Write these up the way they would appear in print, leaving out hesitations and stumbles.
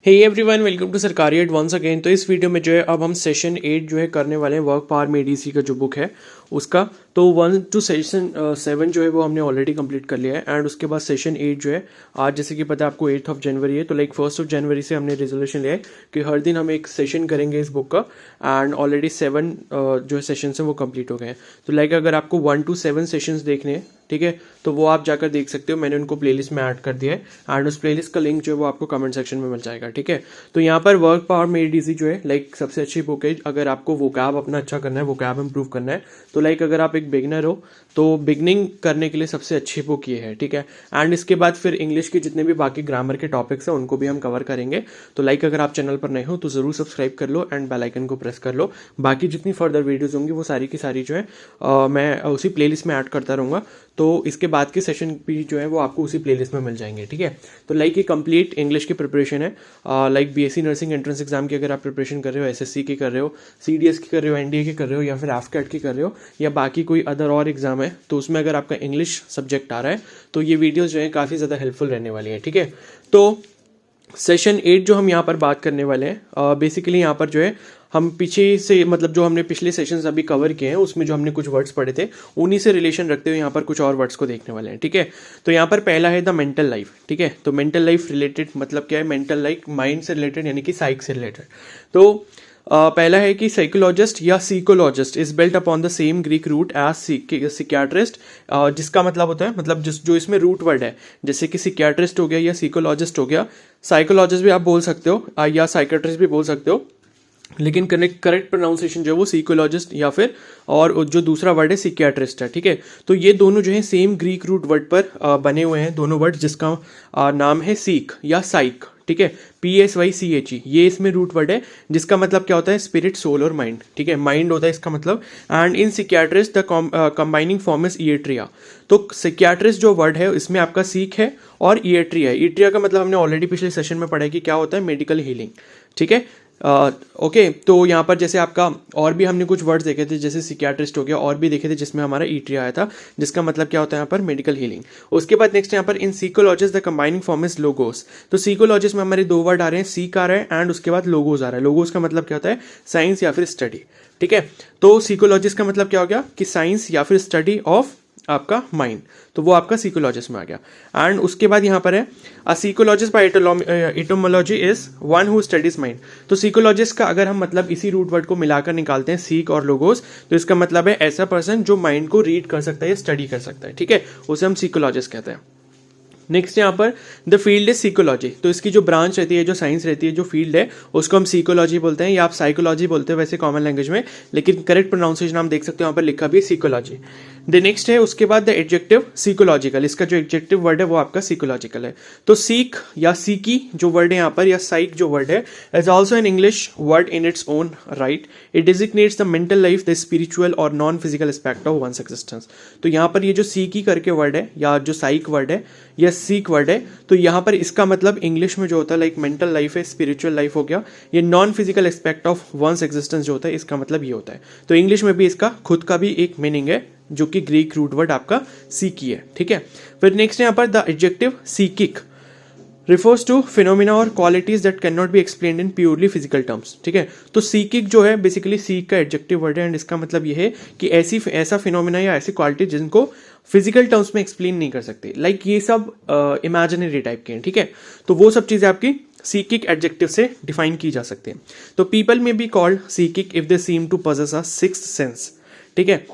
Hey everyone, welcome to सरकारी add once again. तो इस वीडियो में जो है अब हम सेशन 8 जो है करने वाले हैं वर्क पावर में एडीसी का जो बुक है उसका। तो 1 to सेशन 7 जो है वो हमने ऑलरेडी कंप्लीट कर लिया है एंड उसके बाद सेशन 8 जो है आज जैसे कि पता है आपको 8 जनवरी है, तो लाइक 1 जनवरी से हमने रेजोल्यूशन लिया है कि हर दिन हम एक सेशन करेंगे इस बुक का एंड ऑलरेडी 7 जो है सेशन है वो कंप्लीट हो गए हैं। तो लाइक अगर आपको 1 to 7 सेशंस देखने हैं, ठीक है, तो वो आप जाकर देख सकते हो। मैंने उनको प्लेलिस्ट में ऐड कर दिया है एंड उस प्लेलिस्ट का लिंक जो है वो आपको कमेंट सेक्शन में मिल जाएगा, ठीक है। तो यहाँ पर वर्क पावर में एडीसी जो है लाइक सबसे अच्छी बुक है अगर आपको वोकैब अपना अच्छा करना है, वोकैब इंप्रूव करना है। तो लाइक अगर आप एक बिगनर हो तो बिगनिंग करने के लिए सबसे अच्छी बुक ये है, ठीक है। एंड इसके बाद फिर इंग्लिश के जितने भी बाकी ग्रामर के टॉपिक्स हैं उनको भी हम कवर करेंगे। तो लाइक अगर आप चैनल पर नए हो तो जरूर सब्सक्राइब कर लो एंड बेल आइकन को प्रेस कर लो। बाकी जितनी फर्दर वीडियोज होंगी वो सारी की सारी जो है मैं उसी प्लेलिस्ट में ऐड करता रहूंगा। तो इसके बाद के सेशन भी जो है वो आपको उसी प्लेलिस्ट में मिल जाएंगे, ठीक है। तो लाइक ये कंप्लीट इंग्लिश की प्रिपरेशन है। Like BSc nursing entrance exam की अगर आप प्रिपरेशन कर रहे हो, एसएससी की कर रहे हो, सीडीएस की कर रहे हो, एनडीए की कर रहे हो या फिर एफकेट की कर रहे हो या बाकी कोई अदर और एग्जाम है, तो उसमें अगर आपका इंग्लिश सब्जेक्ट आ रहा है तो ये वीडियोज जो है काफ़ी ज़्यादा हेल्पफुल रहने वाली है, ठीक है। तो सेशन 8 जो हम यहाँ पर बात करने वाले हैं बेसिकली यहाँ पर जो है हम पीछे से मतलब जो हमने पिछले सेशंस अभी कवर किए हैं उसमें जो हमने कुछ वर्ड्स पढ़े थे उन्हीं से रिलेशन रखते हुए यहाँ पर कुछ और वर्ड्स को देखने वाले हैं, ठीक है। तो यहाँ पर पहला है द मेंटल लाइफ, ठीक है। तो मेंटल लाइफ रिलेटेड मतलब क्या है, मेंटल लाइक माइंड से रिलेटेड यानी कि साइक से रिलेटेड। तो पहला है कि साइकोलॉजिस्ट या psychologist is built upon the same Greek root as psychiatrist, जिसका मतलब होता है मतलब जो इसमें रूट वर्ड है जैसे कि सिक्याट्रिस्ट हो गया या सीकोलॉजिस्ट हो गया, साइकोलॉजिस्ट भी आप बोल सकते हो या साइकेट्रिस्ट भी बोल सकते हो, लेकिन करेक्ट प्रोनाउंसिएशन जो है वो साइकोलॉजिस्ट या फिर और जो दूसरा वर्ड है सिक्याट्रिस्ट है, ठीक है। तो ये दोनों जो है सेम ग्रीक रूट वर्ड पर बने हुए हैं दोनों वर्ड, जिसका नाम है सीक या साइक, ठीक है। PSYCHE ये इसमें रूट वर्ड है जिसका मतलब क्या होता है, स्पिरिट, सोल और माइंड, ठीक है। माइंड होता है इसका मतलब। And in psychiatrist the combining form is iatria. तो सिक्याट्रिस्ट जो वर्ड है इसमें आपका सीक है और इएट्रिया है। इएट्रिया का मतलब हमने ऑलरेडी पिछले सेशन में पढ़ा है कि क्या होता है, मेडिकल हीलिंग, ठीक है। ओके तो यहाँ पर जैसे आपका और भी हमने कुछ वर्ड्स देखे थे जैसे सिक्याट्रिस्ट हो गया और भी देखे थे जिसमें हमारा ईट्रिया आया था, जिसका मतलब क्या होता है यहाँ पर मेडिकल हीलिंग। उसके बाद नेक्स्ट यहाँ पर in psychologist the combining form is logos. तो सीकोलॉजिस्ट में हमारे दो वर्ड आ रहे हैं, सीक आ रहा है एंड उसके बाद लोगोस आ रहा है। लोगोस का मतलब क्या होता है, साइंस या फिर स्टडी, ठीक है। तो सीकोलॉजिस्ट का मतलब क्या हो गया कि साइंस या फिर स्टडी ऑफ आपका माइंड, तो वो आपका साइकोलॉजिस्ट में आ गया। एंड उसके बाद यहाँ पर है a psychologist by etymology is one who studies mind. तो साइकोलॉजिस्ट का अगर हम मतलब इसी रूट वर्ड को मिलाकर निकालते हैं सीक और लोगोस, तो इसका मतलब है ऐसा पर्सन जो माइंड को रीड कर सकता है या स्टडी कर सकता है, ठीक है, उसे हम साइकोलॉजिस्ट कहते हैं। नेक्स्ट यहाँ पर द फील्ड इज साइकोलॉजी। तो इसकी जो ब्रांच रहती है, जो साइंस रहती है, जो फील्ड है उसको हम साइकोलॉजी बोलते हैं या आप साइकोलॉजी बोलते हैं वैसे कॉमन लैंग्वेज में, लेकिन करेक्ट प्रोनाउंसिएशन हम देख सकते हो यहाँ पर लिखा भी साइकोलॉजी। द नेक्स्ट है उसके बाद द एडजेक्टिव साइकोलॉजिकल। इसका जो एडजेक्टिव वर्ड है वो आपका साइकोलॉजिकल है। तो सीक या सीकी जो वर्ड है यहाँ पर या साइक जो वर्ड है is also an English word in its own right. It डिजिग्नेट्स the mental life, the spiritual और non physical aspect of once existence. तो यहाँ पर ये जो सीकी करके वर्ड है या जो साइक वर्ड है या सीक वर्ड है, तो यहाँ पर इसका मतलब इंग्लिश में जो होता है लाइक मेंटल लाइफ है, स्पिरिचुअल लाइफ हो गया, ये non physical aspect of one's existence जो होता है इसका मतलब ये होता है। तो इंग्लिश में भी इसका खुद का भी एक मीनिंग है जो कि ग्रीक रूट वर्ड आपका सीकी है, ठीक है। फिर नेक्स्ट यहाँ पर the adjective psychic refers to phenomena और qualities that cannot be explained in purely physical terms, ठीक है। तो सीकिक जो है बेसिकली सीक का एडजेक्टिव वर्ड है एंड इसका मतलब ये है कि ऐसा फिनोमिना या ऐसी क्वालिटी जिनको फिजिकल टर्म्स में एक्सप्लेन नहीं कर सकते, लाइक ये सब इमेजिनरी टाइप के हैं, ठीक है। तो वो सब चीजें आपकी सीकिक एडजेक्टिव से डिफाइन की जा सकती हैं। तो people may be called psychic if they seem to possess a sixth sense, ठीक है।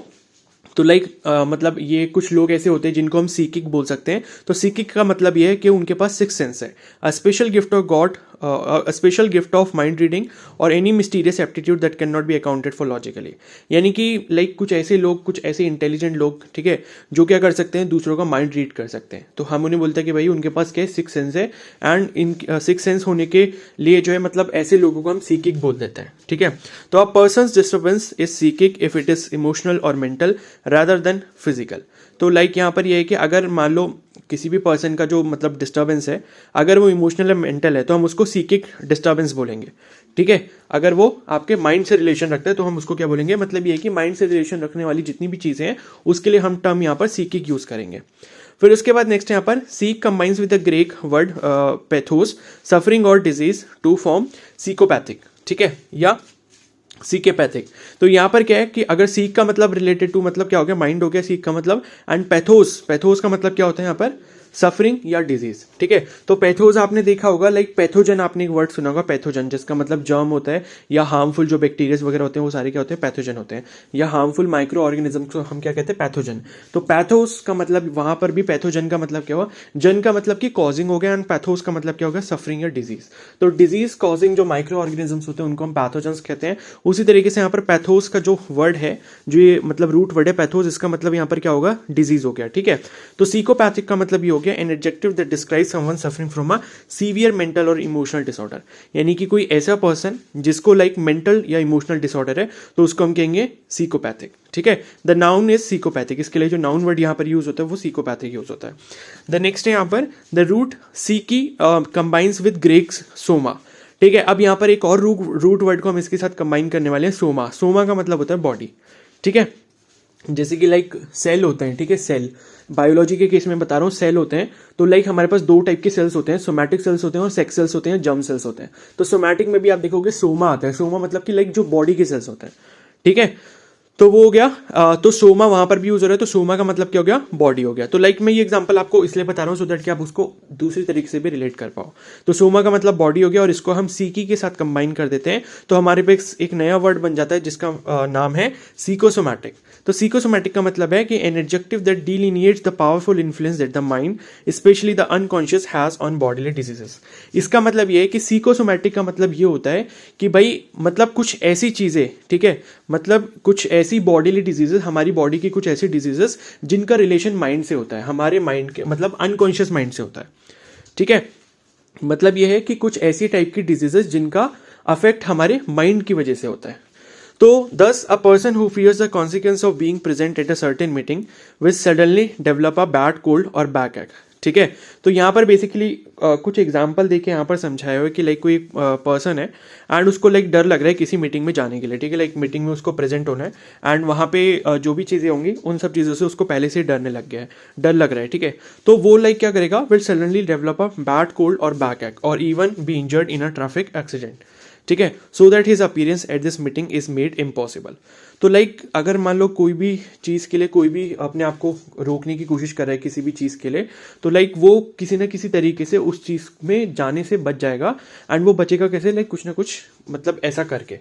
तो लाइक मतलब ये कुछ लोग ऐसे होते हैं जिनको हम सीकिक बोल सकते हैं। तो सीकिक का मतलब ये है कि उनके पास सिक्स सेंस है, a special gift of God, a special gift of mind reading और any mysterious aptitude that can not be accounted for logically. यानी कि लाइक कुछ ऐसे लोग, कुछ ऐसे इंटेलिजेंट लोग, ठीक है, जो क्या कर सकते हैं, दूसरों का माइंड रीड कर सकते हैं। तो हम उन्हें बोलते हैं कि भाई उनके पास क्या सिक्स सेंस है एंड इन सिक्स सेंस होने के लिए जो है मतलब ऐसे लोगों को हम सीकिक बोल देते हैं, ठीक है। तो a person's disturbance is psychic if it is emotional और मेंटल रादर देन फिजिकल। तो लाइक यहाँ पर यह है कि अगर मान लो किसी भी पर्सन का जो मतलब डिस्टर्बेंस है, अगर वो इमोशनल या मेंटल है तो हम उसको सीकिक डिस्टर्बेंस बोलेंगे, ठीक है। अगर वो आपके माइंड से रिलेशन रखता है तो हम उसको क्या बोलेंगे, मतलब ये है कि माइंड से रिलेशन रखने वाली जितनी भी चीज़ें हैं उसके लिए हम टर्म यहाँ पर सीकिक यूज़ करेंगे। फिर उसके बाद नेक्स्ट यहाँ पर seek combines with the Greek word pathos, suffering और डिजीज टू फॉर्म सीकोपैथिक, ठीक है, या सीकेपैथिक। तो यहाँ पर क्या है कि अगर सीक का मतलब रिलेटेड टू मतलब क्या हो गया, माइंड हो गया सीक का मतलब, एंड पैथोस, पैथोस का मतलब क्या होता है यहाँ पर, सफरिंग या डिजीज, ठीक है। तो पैथोज आपने देखा होगा, लाइक पैथोजन, आपने एक वर्ड सुना होगा पैथोजन, जिसका मतलब जर्म होता है या हार्मफुल जो बैक्टीरियाज वगैरह होते हैं वो सारे क्या होते हैं, पैथोजन होते हैं, या हार्मफुल माइक्रो ऑर्गेनिज्म को हम क्या कहते हैं, पैथोजन। तो पैथोस का मतलब वहां पर भी पैथोजन का मतलब क्या हुआ, जन का मतलब कि कॉजिंग हो गया, एंड पैथोस का मतलब क्या होगा, सफरिंग या डिजीज। तो डिजीज कॉजिंग जो माइक्रो ऑर्गेनिजम्स होते हैं उनको हम पैथोजन्स कहते हैं। उसी तरीके से यहाँ पर पैथोस का जो वर्ड है, जो ये मतलब रूट वर्ड है पैथोस, इसका मतलब यहाँ पर क्या होगा, डिजीज हो गया, ठीक है। तो सीकोपैथिक का मतलब ये हो गया N adjective that describes someone suffering from a severe mental और इमोशनल डिसऑर्डर, यानी कि कोई ऐसा पर्सन जिसको लाइक मेंटल या इमोशनल डिसऑर्डर है तो उसको हम कहेंगे सीकोपैथिक, ठीक है। द नाउन इज सीकोपैथिक, इसके लिए जो नाउन वर्ड यहाँ पर यूज होता है वो सीकोपैथिक यूज होता है। द नेक्स्ट है यहाँ पर the root psyche combines with Greek's soma, ठीक है। अब यहाँ पर एक और रूट वर्ड को हम इसके साथ कंबाइन करने वाले हैं, सोमा। सोमा का मतलब होता है बॉडी, ठीक है। जैसे कि लाइक सेल होते हैं, ठीक है, सेल बायोलॉजी के केस में बता रहा हूँ, सेल होते हैं। तो लाइक हमारे पास दो टाइप के सेल्स होते हैं, सोमैटिक सेल्स होते हैं और सेक्स सेल्स होते हैं, जर्म सेल्स होते हैं। तो सोमैटिक में भी आप देखोगे सोमा आता है, सोमा मतलब कि लाइक जो बॉडी के सेल्स होते हैं, ठीक है। तो वो हो गया, तो सोमा वहां पर भी यूज हो रहा है, तो सोमा का मतलब क्या हो गया, बॉडी हो गया। तो लाइक मैं ये एग्जांपल आपको इसलिए बता रहा हूँ सो दैट कि आप उसको दूसरी तरीके से भी रिलेट कर पाओ। तो सोमा का मतलब बॉडी हो गया और इसको हम सीकी के साथ कंबाइन कर देते हैं तो हमारे पास एक नया वर्ड बन जाता है जिसका नाम है सीकोसोमैटिक। तो सीकोसोमैटिक का मतलब है कि an adjective that delineates the powerful influence that the mind specially the unconscious has on bodily diseases. इसका मतलब ये है कि सीकोसोमैटिक का मतलब ये होता है कि भाई मतलब कुछ ऐसी चीजें, ठीक है, मतलब कुछ ऐसी बॉडीली डिजीजेस, हमारी बॉडी की कुछ ऐसी डिजीजेस जिनका रिलेशन माइंड से होता है, हमारे माइंड के मतलब अनकॉन्शियस माइंड से होता है, ठीक है। मतलब ये है कि कुछ ऐसी टाइप की डिजीजेस जिनका अफेक्ट हमारे माइंड की वजह से होता है। तो thus a person who fears the consequence of being present at a certain meeting will suddenly develop a bad cold or backache, ठीक है। तो यहाँ पर बेसिकली कुछ एग्जाम्पल देके यहाँ पर समझाया हुआ है कि लाइक कोई पर्सन है एंड उसको लाइक डर लग रहा है किसी मीटिंग में जाने के लिए, ठीक है, लाइक मीटिंग में उसको प्रेजेंट होना है एंड वहाँ पे जो भी चीज़ें होंगी उन सब चीज़ों से उसको पहले से डरने लग गया है, डर लग रहा है, ठीक है। तो वो लाइक क्या करेगा, will suddenly develop a bad cold और बैकएक और even be injured in a traffic accident, ठीक है, so that his appearance at this meeting is made impossible. तो लाइक अगर मान लो कोई भी चीज़ के लिए कोई भी अपने आप को रोकने की कोशिश कर रहा है किसी भी चीज़ के लिए, तो लाइक वो किसी ना किसी तरीके से उस चीज़ में जाने से बच जाएगा एंड वो बचेगा कैसे, लाइक कुछ ना कुछ मतलब ऐसा करके,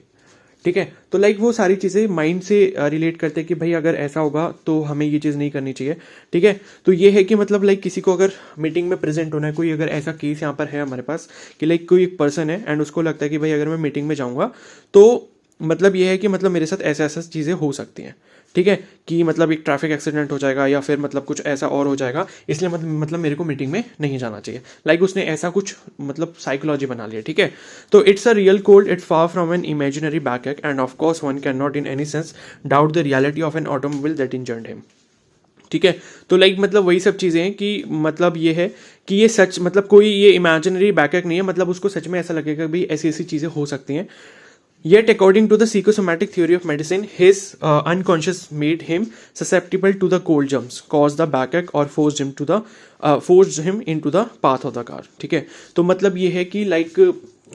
ठीक है। तो लाइक वो सारी चीज़ें माइंड से रिलेट करते हैं कि भाई अगर ऐसा होगा तो हमें ये चीज़ नहीं करनी चाहिए, ठीक है। तो ये है कि मतलब लाइक किसी को अगर मीटिंग में प्रेजेंट होना है, कोई अगर ऐसा केस यहाँ पर है हमारे पास कि लाइक कोई एक पर्सन है एंड उसको लगता है कि भाई अगर मैं मीटिंग में जाऊँगा तो मतलब ये है कि मतलब मेरे साथ ऐसा ऐसा चीज़ें हो सकती हैं, ठीक है, कि मतलब एक ट्रैफिक एक्सीडेंट हो जाएगा या फिर मतलब कुछ ऐसा और हो जाएगा, इसलिए मतलब मेरे को मीटिंग में नहीं जाना चाहिए। लाइक उसने ऐसा कुछ मतलब साइकोलॉजी बना लिया, ठीक है। तो it's a real cold, it's far from an imaginary बैकएक end of course one can not in any sense doubt the reality of an automobile that injured him, ठीक है। तो लाइक मतलब वही सब चीज़ें हैं कि मतलब ये है कि ये सच मतलब कोई ये इमेजिनरी बैकएक नहीं है, मतलब उसको सच में ऐसा लगेगा भाई ऐसी ऐसी चीज़ें हो सकती हैं। Yet, according to the psychosomatic theory of medicine, his unconscious made him susceptible to the cold germs, caused the backache or forced him into the path of the car, ठीक है। तो मतलब ये है कि लाइक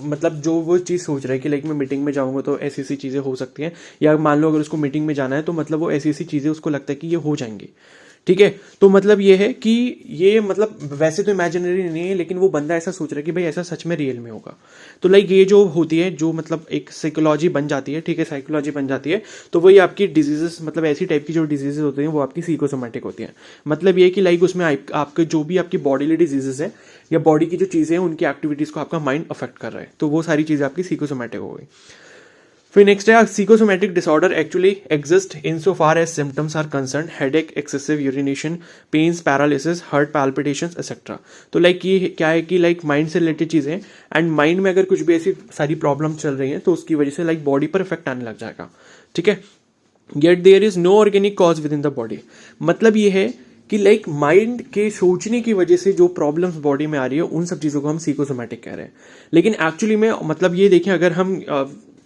मतलब जो वो चीज़ सोच रहा है कि लाइक मैं मीटिंग में जाऊंगा तो ऐसी ऐसी चीज़ें हो सकती हैं, या मान लो अगर उसको मीटिंग में जाना है तो मतलब वो ऐसी ऐसी चीज़ें उसको लगता है कि ये हो जाएंगी, ठीक है। तो मतलब ये है कि ये मतलब वैसे तो इमेजिनरी नहीं है लेकिन वो बंदा ऐसा सोच रहा है कि भाई ऐसा सच में रियल में होगा। तो लाइक ये जो होती है जो मतलब एक साइकोलॉजी बन जाती है, ठीक है, साइकोलॉजी बन जाती है, तो वही आपकी डिजीजेस मतलब ऐसी टाइप की जो डिजीजेस होती हैं वो आपकी सीकोसोमैटिक होती हैं। मतलब ये कि लाइक उसमें आपके जो भी आपकी बॉडीली डिजीजेस है या बॉडी की जो चीज़ें हैं उनकी एक्टिविटीज़ को आपका माइंड अफेक्ट कर रहा है, तो वो सारी चीज़ें आपकी सीकोसोमैटिक हो गई। फिर नेक्स्ट है psychosomatic disorder actually exist insofar as symptoms are concerned, headache, excessive urination, pains, paralysis, heart palpitations etc. तो लाइक ये क्या है कि लाइक माइंड से रिलेटेड चीज़ें एंड माइंड में अगर कुछ भी ऐसी सारी प्रॉब्लम चल रही हैं तो उसकी वजह से लाइक बॉडी पर इफेक्ट आने लग जाएगा, ठीक है। Yet there is no organic cause within the body, मतलब ये है कि लाइक माइंड के सोचने की वजह से जो प्रॉब्लम्स बॉडी में आ रही है उन सब चीज़ों को हम साइकोसोमैटिक कह रहे हैं। लेकिन एक्चुअली में मतलब ये देखें, अगर हम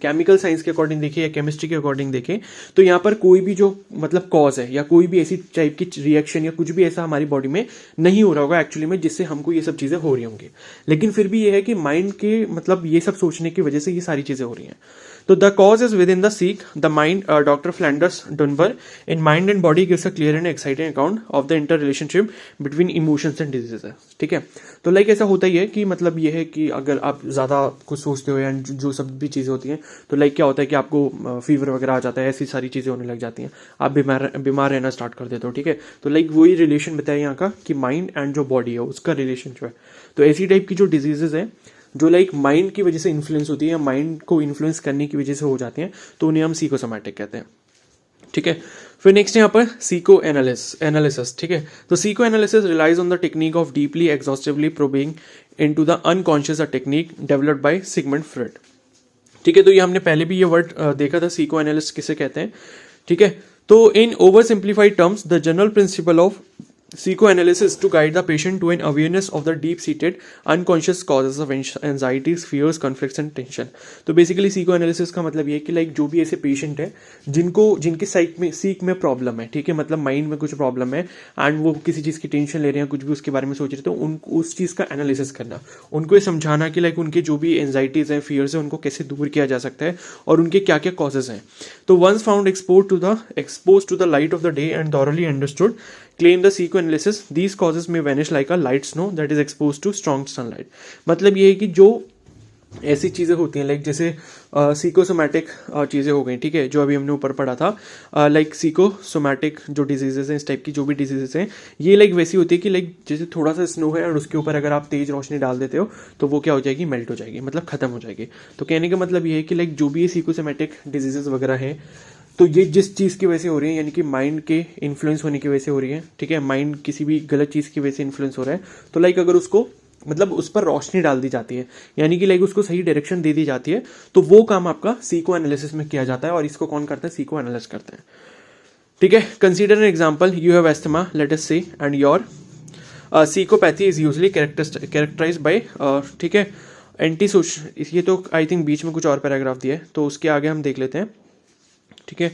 केमिकल साइंस के अकॉर्डिंग देखें या केमिस्ट्री के अकॉर्डिंग देखें तो यहाँ पर कोई भी जो मतलब कॉज है या कोई भी ऐसी टाइप की रिएक्शन या कुछ भी ऐसा हमारी बॉडी में नहीं हो रहा होगा एक्चुअली में जिससे हमको ये सब चीज़ें हो रही होंगी। लेकिन फिर भी ये है कि माइंड के मतलब ये सब सोचने की वजह से ये सारी चीज़ें हो रही हैं। तो the cause is within the psyche the mind. Doctor Flanders Dunbar in mind and body gives a clear and exciting account of the inter relationship between emotions and diseases. ठीक है, तो लाइक ऐसा होता ही है कि मतलब ये है कि अगर आप ज़्यादा कुछ सोचते हो या जो सब भी चीज़ें होती हैं तो लाइक क्या होता है कि आपको फीवर वगैरह आ जाता है, ऐसी सारी चीज़ें होने लग जाती हैं, आप बीमार रहना स्टार्ट कर देते हो। ठीक है, तो लाइक वही रिलेशन बताया यहाँ का कि माइंड एंड जो बॉडी है उसका रिलेशन जो है, तो ऐसी टाइप की जो डिजीजेज हैं जो लाइक माइंड की वजह से इन्फ्लुएंस होती है या माइंड को इन्फ्लुएंस करने की वजह से हो जाती हैं, तो उन्हें हम साइकोसोमैटिक कहते हैं। ठीक है, फिर नेक्स्ट यहाँ पर सीको एनालिसिस। ठीक है, तो psycho analysis relies on the technique of deeply exhaustively probing into the unconscious, a technique developed by Sigmund Freud. ठीक है, तो ये हमने पहले भी ये वर्ड देखा था, सीको एनालिस्ट किसे कहते हैं। ठीक है, तो इन over simplified terms the general principle of psychoanalysis to guide the patient to an awareness of the deep-seated unconscious causes of anxieties, fears, conflicts and tension। तो बेसिकली psychoanalysis का मतलब ये है कि लाइक जो भी ऐसे पेशेंट है जिनके सीक में प्रॉब्लम है, ठीक है, मतलब माइंड में कुछ प्रॉब्लम है एंड वो किसी चीज़ की टेंशन ले रहे हैं, कुछ भी उसके बारे में सोच रहे थे, उनको उस चीज़ का एनालिसिस करना, उनको ये समझाना कि लाइक उनके जो भी एंजाइटीज हैं, फियर्स हैं, उनको कैसे दूर किया जा सकता है और उनके क्या क्या कॉजेज हैं। तो once found exposed to the light of the day and thoroughly understood, claim the psychoanalysis, these causes may vanish like a light snow that is exposed to strong sunlight। मतलब ये है कि जो ऐसी चीज़ें होती हैं लाइक जैसे साइकोसोमैटिक चीज़ें हो गई, ठीक है, जो अभी हमने ऊपर पढ़ा था, लाइक साइकोसोमैटिक जो डिजीजेस हैं, इस टाइप की जो भी डिजीजेस हैं, ये लाइक वैसी होती है कि लाइक जैसे थोड़ा सा स्नो है और उसके ऊपर अगर आप तेज रोशनी डाल देते हो तो वो क्या हो जाएगी, मेल्ट हो जाएगी, मतलब खत्म हो जाएगी। तो कहने का मतलब ये है कि लाइक जो भी ये साइकोसोमैटिक डिजीजेस वगैरह हैं तो ये जिस चीज़ की वजह से हो रही है, यानी कि माइंड के इन्फ्लुएंस होने की वजह से हो रही है, ठीक है, माइंड किसी भी गलत चीज़ की वजह से इन्फ्लुएंस हो रहा है, तो लाइक अगर उसको मतलब उस पर रोशनी डाल दी जाती है, यानी कि लाइक उसको सही डायरेक्शन दे दी जाती है, तो वो काम आपका सीको एनालिसिस में किया जाता है और इसको कौन करता है, सीको एनालिस्ट करते हैं। ठीक है, consider an example, you have asthma let us say and your psychopathy is usually characterised by, ठीक है, एंटी सोशल, ये तो आई थिंक बीच में कुछ और पैराग्राफ दिया है तो उसके आगे हम देख लेते हैं। ठीक है,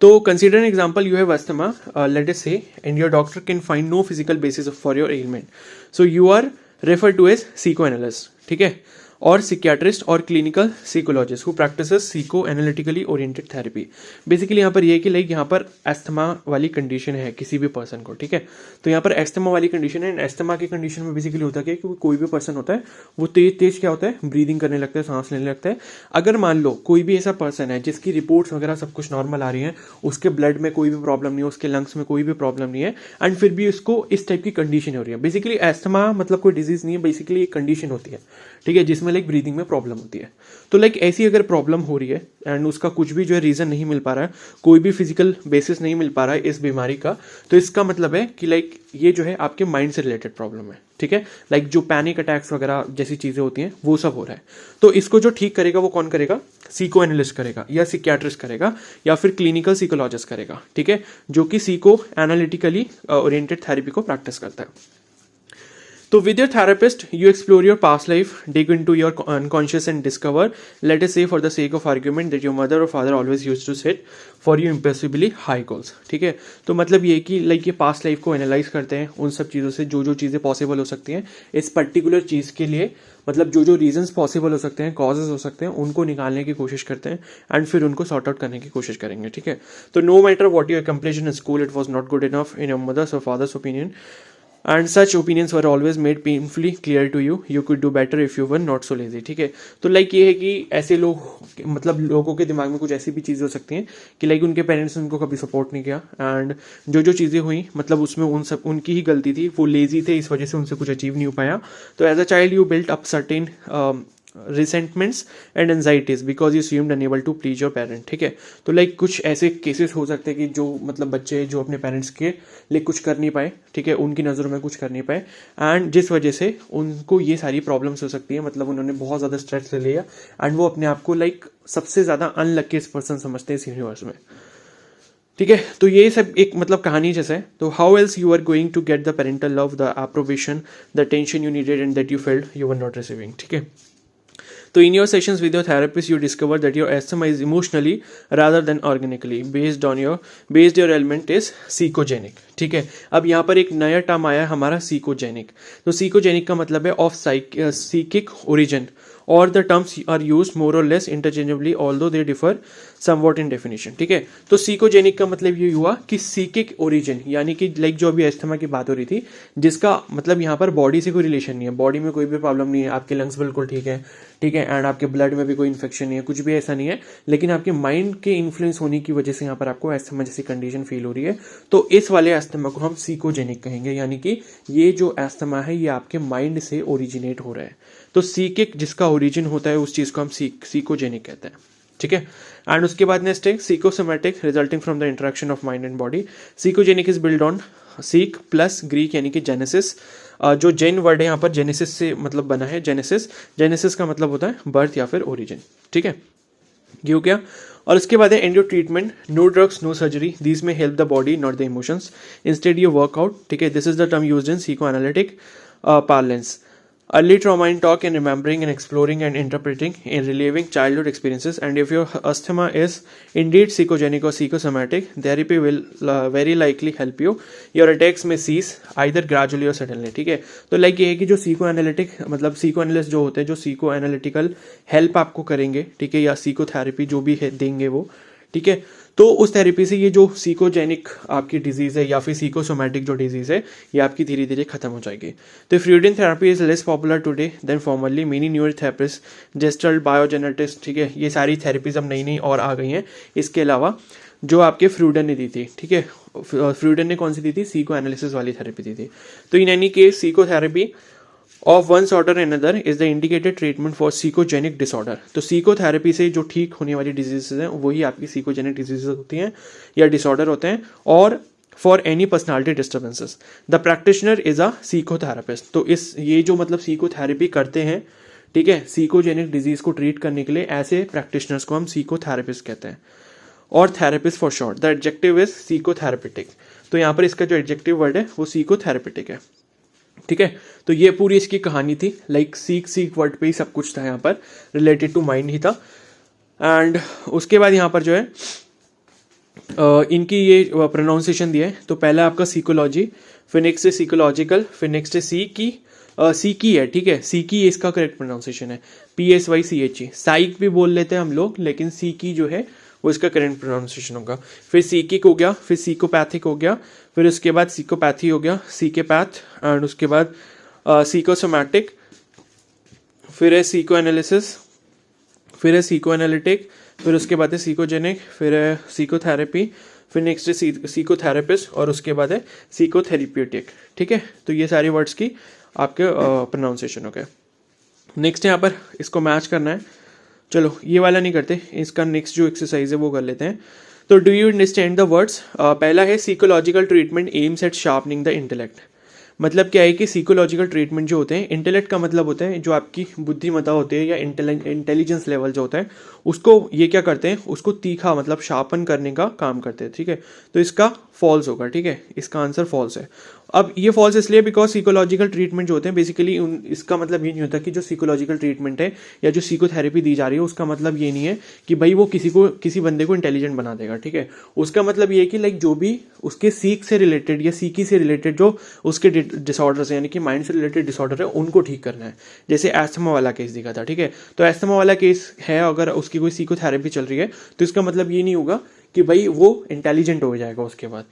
तो consider an example, you have asthma let us say and your doctor can find no physical basis for your ailment, so you are refer to as psychoanalyst. ठीक है, और सिक्याट्रिस्ट और clinical psychologist who practises Seiko analytically oriented therapy. Basically यहाँ पर ये है कि like यहाँ पर एस्थमा वाली कंडीशन है किसी भी पर्सन को, ठीक है, तो यहाँ पर एस्थमा वाली कंडीशन है। एस्थमा की कंडीशन में बेसिकली होता है कि कोई भी पर्सन होता है वो तेज क्या होता है, ब्रीदिंग करने लगता है, सांस लेने लगता है। अगर मान लो कोई भी ऐसा पर्सन है जिसकी रिपोर्ट्स वगैरह सब कुछ नॉर्मल आ रही है, उसके ब्लड में कोई भी प्रॉब्लम नहीं है, उसके लंग्स में कोई भी प्रॉब्लम नहीं है, एंड फिर भी उसको इस टाइप की कंडीशन हो रही है। बेसिकली एस्थमा मतलब कोई डिजीज नहीं है, बेसिकली एक कंडीशन होती है, ठीक है, जिसमें लाइक ब्रीदिंग में प्रॉब्लम होती है। तो लाइक ऐसी अगर प्रॉब्लम हो रही है एंड उसका कुछ भी जो है रीजन नहीं मिल पा रहा है, कोई भी फिजिकल बेसिस नहीं मिल पा रहा है इस बीमारी का, तो इसका मतलब है कि लाइक ये जो है आपके माइंड से रिलेटेड प्रॉब्लम है। ठीक है, लाइक जो पैनिक अटैक्स वगैरह जैसी चीजें होती हैं वो सब हो रहा है। तो इसको जो ठीक करेगा वो कौन करेगा, सीको एनालिस्ट करेगा या सिक्याट्रिस्ट करेगा या फिर क्लिनिकल साइकोलॉजिस्ट करेगा। ठीक है, जो कि सीको एनालिटिकली ओरिएंटेड थेरेपी को प्रैक्टिस करता है। So with your therapist, you explore your past life, dig into your unconscious and discover, let us say for the sake of argument, that your mother or father always used to set for you impossibly high goals। ठीक है, तो मतलब ये कि like ये past life को analyse करते हैं, उन सब चीज़ों से जो चीज़ें पॉसिबल हो सकती हैं इस पर्टिकुलर चीज़ के लिए, मतलब जो रीजंस पॉसिबल हो सकते हैं, कॉजेज हो सकते हैं, उनको निकालने की कोशिश करते हैं एंड फिर उनको सॉर्ट आउट करने की कोशिश करेंगे। ठीक है, तो no matter what you accomplish in school, it was not good enough in your mother's or father's opinion, and such opinions were always made painfully clear to you, you could do better if you were not so lazy. ठीक है, तो like ये है कि ऐसे लोग मतलब लोगों के दिमाग में कुछ ऐसी भी चीज़ें हो सकती हैं कि लाइक उनके पेरेंट्स ने उनको कभी सपोर्ट नहीं किया एंड जो चीज़ें हुई मतलब उसमें उनकी ही गलती थी, वो लेजी थे, इस वजह से उनसे कुछ अचीव नहीं हो पाया। तो as a child you built up certain resentments and anxieties because you seemed unable to please your parent. ठीक है, तो लाइक कुछ ऐसे केसेस हो सकते हैं कि जो मतलब बच्चे जो अपने पेरेंट्स के लिए कुछ कर नहीं पाए, ठीक है, उनकी नज़रों में कुछ कर नहीं पाए एंड जिस वजह से उनको ये सारी प्रॉब्लम्स हो सकती है, मतलब उन्होंने बहुत ज़्यादा स्ट्रेस ले लिया एंड वो अपने आप को लाइक सबसे ज़्यादा अनलकीस्ट पर्सन समझते हैं इस यूनिवर्स में। ठीक है, तो ये सब एक मतलब कहानी जैसा है। तो how else you are going to get the parental love, the approbation, the attention you needed and that you failed you were not receiving. ठीक है, तो in your sessions with your therapist you discover that your asthma is emotionally rather than organically based your element is psychogenic। ठीक है, अब यहाँ पर एक नया टर्म आया है हमारा psychogenic। तो psychogenic का मतलब है ऑफ psychic origin और the terms are use more or less interchangeably although they differ somewhat in definition. ठीक है, तो सीकोजेनिक का मतलब ये हुआ कि सीकिक ओरिजिन, यानी कि लाइक जो अभी अस्थमा की बात हो रही थी, जिसका मतलब यहाँ पर बॉडी से कोई रिलेशन नहीं है, बॉडी में कोई भी प्रॉब्लम नहीं है, आपके लंग्स बिल्कुल ठीक है, ठीक है, एंड आपके ब्लड में भी कोई इन्फेक्शन नहीं है, कुछ भी ऐसा नहीं है, लेकिन आपके माइंड के इन्फ्लुएंस होने की वजह से यहाँ पर आपको अस्थमा जैसी कंडीशन फील हो रही है। तो इस वाले अस्थमा को हम सीकोजेनिक कहेंगे, यानी कि ये जो अस्थमा है ये आपके माइंड से ओरिजिनेट हो रहा है। तो सीकिक जिसका ओरिजिन होता है उस चीज को हम सीकोजेनिक कहते हैं। ठीक है, एंड उसके बाद नेक्स्ट है psychosomatic resulting from the interaction of mind and body. Psychogenic is build on psych plus Greek यानी कि जेनेसिस। जो जेन वर्ड है यहाँ पर जेनेसिस से मतलब बना है, जेनेसिस का मतलब होता है बर्थ या फिर ओरिजिन। ठीक है, ये हो गया। और उसके बाद है and your treatment, no drugs no surgery, this may help the body not the emotions, instead you work out. ठीक है, this is the term used in psychoanalytic parlance. Early trauma in talk and remembering and exploring and interpreting in reliving childhood experiences. And if your asthma is indeed psychogenic or psychosomatic, therapy will very likely help you. Your attacks may cease either gradually or suddenly. ठीक है, तो like ये है कि जो Seiko analytic मतलब Seiko analyst जो होते हैं, जो सीको एनालिटिकल हेल्प आपको करेंगे, ठीक है, या सीको थेरेपी जो भी है देंगे वो, ठीक है, तो उस थेरेपी से ये जो सीकोजेनिक आपकी डिजीज़ है या फिर सीकोसोमैटिक जो डिजीज़ है ये आपकी धीरे धीरे खत्म हो जाएगी। तो Freudian therapy is less popular today than formerly, many newer therapists gestalt biogeneticist, ठीक है, ये सारी थेरेपीज अब नई नई और आ गई हैं। इसके अलावा जो आपके फ्रूडन ने दी थी, ठीक है, फ्रूडन ने कौन सी दी थी, सीको एनालिसिस वाली थेरेपी दी थी। तो in any case psychotherapy of one sort or another is the indicated treatment for psychogenic disorder. तो सीकोथेरेपी से जो ठीक होने वाली डिजीजेज हैं वही आपकी सीकोजेनिक डिजीजेज होती हैं या डिसऑर्डर होते हैं। और for any personality disturbances the practitioner is a psychotherapist. तो इस ये जो मतलब सीकोथेरेपी करते हैं, ठीक है, सीकोजेनिक डिजीज को ट्रीट करने के लिए ऐसे प्रैक्टिशनर्स को हम सीकोथेरेपिस्ट कहते हैं, और therapist for short. The adjective is psychotherapeutic. तो यहाँ पर इसका जो एडजेक्टिव वर्ड है वो सीकोथेरेपेटिक है। ठीक है, तो ये पूरी इसकी कहानी थी, लाइक सीक वर्ड पे ही सब कुछ था, यहाँ पर रिलेटेड टू माइंड ही था। एंड उसके बाद यहाँ पर जो है इनकी ये प्रोनाउंसिएशन दिया है। तो पहला आपका सीकोलॉजी, फिर नेक्स्ट है सीकोलॉजिकल, फिर नेक्स्ट है सीकी है, ठीक है, सीकी इसका करेक्ट प्रोनाउंसिएशन है, PSYCHE। साइक भी बोल लेते हैं हम लोग, लेकिन सीकी जो है वो इसका करेक्ट प्रोनाउंसिएशन होगा। फिर सीकिक हो गया, फिर सीकोपैथिक हो गया, फिर उसके बाद सीकोपैथी हो गया, सीकेपैथ, एंड उसके बाद सीकोसोमैटिक, फिर है सीको एनालिसिस, फिर है सीको एनालिटिक, फिर उसके बाद है सीकोजेनिक, फिर है सीकोथेरेपी, फिर नेक्स्ट है सीकोथेरेपिस्ट, और उसके बाद है सीकोथेरेप्यूटिक। ठीक है, तो ये सारे वर्ड्स की आपके प्रोनाउंसिएशन हो गए। नेक्स्ट यहाँ पर इसको मैच करना है। चलो ये वाला नहीं करते, इसका नेक्स्ट जो एक्सरसाइज है वो कर लेते हैं। तो do you understand the words. पहला है psychological treatment aims at sharpening the intellect. मतलब क्या है कि सीकोलॉजिकल ट्रीटमेंट जो होते हैं, इंटेलेक्ट का मतलब होता है जो आपकी बुद्धिमत्ता होती है या इंटेलिजेंस लेवल जो होता है, उसको ये क्या करते हैं, उसको तीखा मतलब शार्पन करने का काम करते हैं। ठीक है, तो इसका फॉल्स होगा, ठीक है, इसका आंसर फॉल्स है। अब ये फॉल्स इसलिए बिकॉज सीकोलॉजिकल ट्रीटमेंट जो होते हैं बेसिकली इसका मतलब ये नहीं होता कि जो सीकोलॉजिकल ट्रीटमेंट है या जो सीकोथेरेपी दी जा रही है उसका मतलब ये नहीं है कि भाई वो किसी बंदे को इंटेलिजेंट बना देगा। ठीक है, उसका मतलब ये है कि लाइक जो भी उसके सीक से रिलेटेड या सीकी से रिलेटेड जो उसके डिसऑर्डर्स है, यानी कि माइंड से रिलेटेड डिसऑर्डर है, उनको ठीक करना है। जैसे एस्थमा वाला केस दिखा था, ठीक है, तो एस्थमा वाला केस है, अगर उसकी कोई सीकोथेरेपी चल रही है तो इसका मतलब ये नहीं होगा कि भाई वो इंटेलिजेंट हो जाएगा उसके बाद।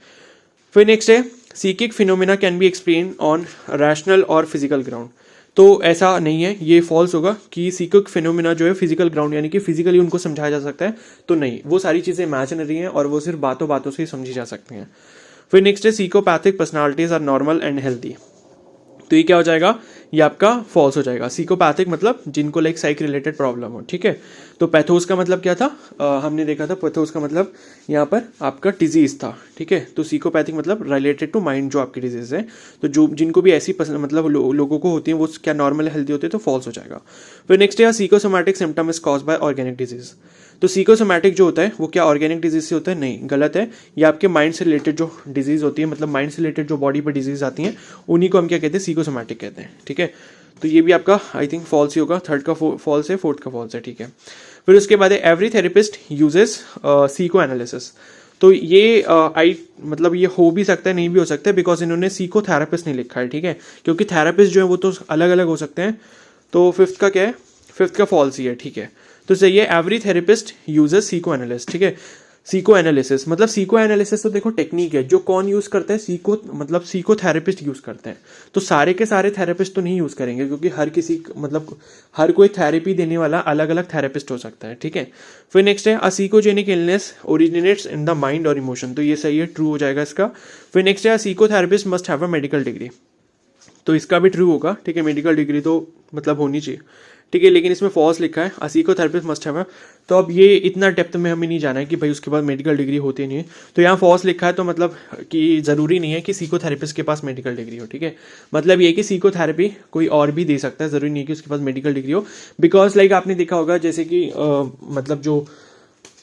फिर नेक्स्ट है psychic phenomena can be explain on rational or physical ground. तो ऐसा नहीं है, ये फॉल्स होगा कि सीकिक फिनोमिना जो है फिजिकल ग्राउंड यानी कि फिजिकली उनको समझाया जा सकता है, तो नहीं, वो सारी चीज़ें इमेजिनरी हैं और वो सिर्फ बातों बातों से ही समझी जा सकती हैं। फिर नेक्स्ट है psychopathic personalities are normal and healthy. तो ये क्या हो जाएगा, ये आपका फॉल्स हो जाएगा। सीकोपैथिक मतलब जिनको लाइक साइक रिलेटेड प्रॉब्लम हो। ठीक है, तो पैथोस का मतलब क्या था, हमने देखा था पैथोस का मतलब यहाँ पर आपका डिजीज था। ठीक है, तो सीकोपैथिक मतलब रिलेटेड टू माइंड जो आपकी डिजीज है, तो जो जिनको भी ऐसी मतलब लोगों को होती है वो क्या नॉर्मल हेल्दी होते हैं, तो फॉल्स हो जाएगा। फिर नेक्स्ट है psychosomatic symptom is cause by organic disease. तो साइकोसोमैटिक जो होता है वो क्या ऑर्गेनिक डिजीज से होता है? नहीं, गलत है। ये आपके माइंड से रिलेटेड जो डिजीज होती है, मतलब माइंड से रिलेटेड जो बॉडी पर डिजीज आती हैं उन्हीं को हम क्या कहते हैं? साइकोसोमैटिक कहते हैं। ठीक है, तो ये भी आपका आई थिंक फॉल्स ही होगा, थर्ड का फॉल्स है, फोर्थ का फॉल्स है। ठीक है, फिर उसके बाद है every therapist uses Seiko analysis. तो ये मतलब ये हो भी सकता है, नहीं भी हो सकता है, बिकॉज इन्होंने सीको थेरेपिस्ट नहीं लिखा है। ठीक है, क्योंकि थेरेपिस्ट जो है वो तो अलग अलग हो सकते हैं। तो फिफ्थ का क्या है? फिफ्थ का फॉल्स ही है। ठीक है, तो सही है, every therapist uses Seiko analyst. ठीक है, सीको एनालिसिस मतलब सीको एनालिसिस तो देखो टेक्निक है, जो कौन यूज करता है? सीको मतलब सीको थेरेपिस्ट यूज करते हैं। तो सारे के सारे थेरेपिस्ट तो नहीं यूज करेंगे, क्योंकि हर किसी मतलब हर कोई थेरेपी देने वाला अलग अलग थेरेपिस्ट हो सकता है। ठीक है, फिर नेक्स्ट है, a psychogenic illness originates in the mind or emotion. तो ये सही है, ट्रू हो जाएगा इसका। फिर नेक्स्ट है, a psychotherapist must have a medical degree. तो इसका भी ट्रू होगा। ठीक है, मेडिकल डिग्री तो मतलब होनी चाहिए। ठीक है, लेकिन इसमें फॉल्स लिखा है, अ साइकोथेरेपिस्ट मस्ट हैव। तो अब ये इतना डेप्थ में हमें नहीं जाना है कि भाई उसके पास मेडिकल डिग्री होती नहीं है। तो यहाँ फॉल्स लिखा है, तो मतलब कि ज़रूरी नहीं है कि साइकोथेरेपिस्ट के पास मेडिकल डिग्री हो। ठीक है, मतलब ये कि साइकोथेरेपी कोई और भी दे सकता है, ज़रूरी नहीं है कि उसके पास मेडिकल डिग्री हो। बिकॉज लाइक आपने देखा होगा जैसे कि मतलब जो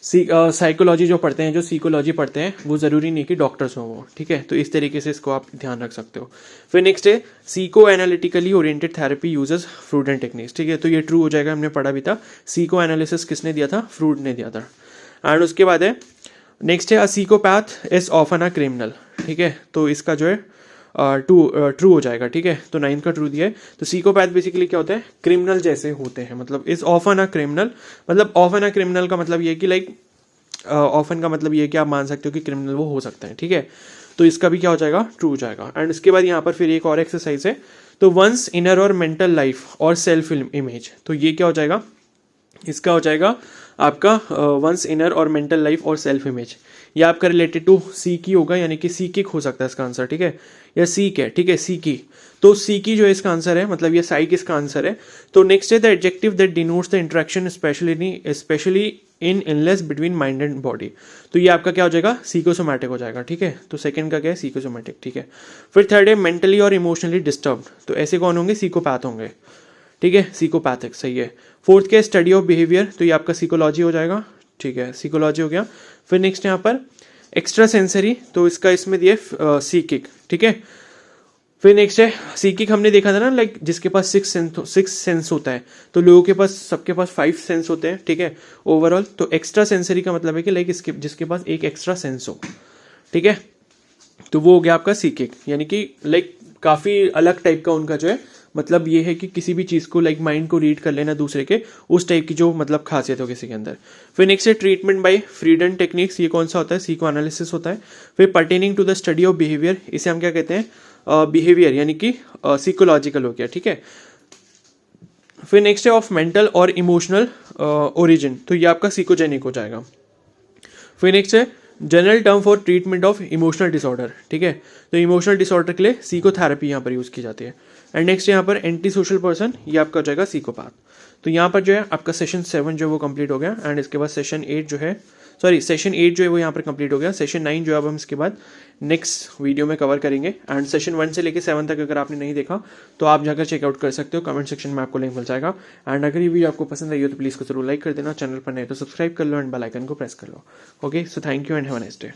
साइकोलॉजी जो पढ़ते हैं, जो साइकोलॉजी पढ़ते हैं, वो ज़रूरी नहीं कि डॉक्टर्स हों वो। ठीक है, तो इस तरीके से इसको आप ध्यान रख सकते हो। फिर नेक्स्ट है, psycho analytically oriented therapy uses Freud and techniques. ठीक है, तो ये ट्रू हो जाएगा, हमने पढ़ा भी था। सीको एनालिसिस किसने दिया था? फ्रूड ने दिया था। एंड उसके बाद है नेक्स्ट है, अ psychopath is often a criminal. ठीक है, तो इसका जो है ट्रू हो जाएगा। ठीक है, तो 9 का ट्रू दिया है। तो साइकोपैथ बेसिकली क्या होता है? क्रिमिनल जैसे होते हैं, मतलब इज ऑफन अ क्रिमिनल। मतलब ऑफन अ क्रिमिनल का मतलब ये कि लाइक ऑफन का मतलब ये कि आप मान सकते हो कि क्रिमिनल वो हो सकता है। ठीक है, तो इसका भी क्या हो जाएगा? ट्रू हो जाएगा। एंड इसके बाद यहाँ पर फिर एक और एक्सरसाइज है, तो वंस इनर और मेंटल लाइफ और सेल्फ इमेज। तो ये क्या हो जाएगा? इसका हो जाएगा आपका वंस इनर और मेंटल लाइफ और सेल्फ इमेज। ये आपका रिलेटेड टू सीक ही होगा, यानी कि सीकिक हो सकता है इसका आंसर। ठीक है, या सीक है। ठीक है, सीकी। तो सीकी जो है इसका आंसर है, मतलब ये साइक इसका आंसर है। तो नेक्स्ट है, the adjective that denotes the interaction specially in illness between mind and body. तो ये आपका क्या हो जाएगा? साइकोसोमैटिक हो जाएगा। ठीक है, तो सेकंड का क्या है? साइकोसोमैटिक। ठीक है, फिर थर्ड है, मेंटली और इमोशनली डिस्टर्ब। तो ऐसे कौन होंगे? साइकोपैथ होंगे। ठीक है, साइकोपैथिक सही है। फोर्थ के स्टडी ऑफ बिहेवियर, तो ये आपका साइकोलॉजी हो जाएगा। ठीक है, साइकोलॉजी हो गया। फिर नेक्स्ट यहाँ पर एक्स्ट्रा सेंसरी, तो इसका इसमें दिए सीकिक। ठीक है, फिर नेक्स्ट है सीकिक। हमने देखा था ना, लाइक जिसके पास सिक्स सेंस होता है, तो लोगों के पास सबके पास 5 सेंस होते हैं। ठीक है, ओवरऑल। तो एक्स्ट्रा सेंसरी का मतलब है कि लाइक इसके जिसके पास एक एक्स्ट्रा सेंस हो। ठीक है, तो वो हो गया आपका सीकिक, यानी कि लाइक काफ़ी अलग टाइप का उनका जो है मतलब ये है कि किसी भी चीज़ को लाइक माइंड को रीड कर लेना दूसरे के, उस टाइप की जो मतलब खासियत हो किसी के अंदर। फिर नेक्स्ट है ट्रीटमेंट बाय फ्रीडन टेक्निक्स। ये कौन सा होता है? सीको एनालिसिस होता है। फिर pertaining to the study of behaviour, इसे हम क्या कहते हैं? बिहेवियर, यानी कि साइकोलॉजिकल हो गया। ठीक है, फिर नेक्स्ट है ऑफ मेंटल और इमोशनल ओरिजिन, तो ये आपका साइकोजेनिक हो जाएगा। फिर नेक्स्ट है general term for treatment of emotional disorder. ठीक है, तो इमोशनल डिसऑर्डर के लिए साइकोथेरेपी यहाँ पर यूज़ की जाती है। एंड नेक्स्ट यहाँ पर एंटी सोशल पर्सन, ये आपका हो जाएगा साइकोपैथ। तो यहाँ पर जो है आपका सेशन 7 जो है वो कंप्लीट हो गया। एंड इसके बाद सेशन 8 जो है सेशन 8 जो है वो यहाँ पर कंप्लीट हो गया। सेशन 9 जो है अब हम इसके बाद नेक्स्ट वीडियो में कवर करेंगे। एंड सेशन 1 से लेकर 7 तक अगर आपने नहीं देखा तो आप जाकर चेकआउट कर सकते हो, कमेंट सेक्शन में आपको लिंक मिल जाएगा। एंड अगर ये वीडियो आपको पसंद आई हो तो प्लीज़ को जरूर लाइक कर देना, चैनल पर नए तो सब्सक्राइब कर लो एंड बेल आइकन को प्रेस कर लो। Okay, so thank you and have a nice day.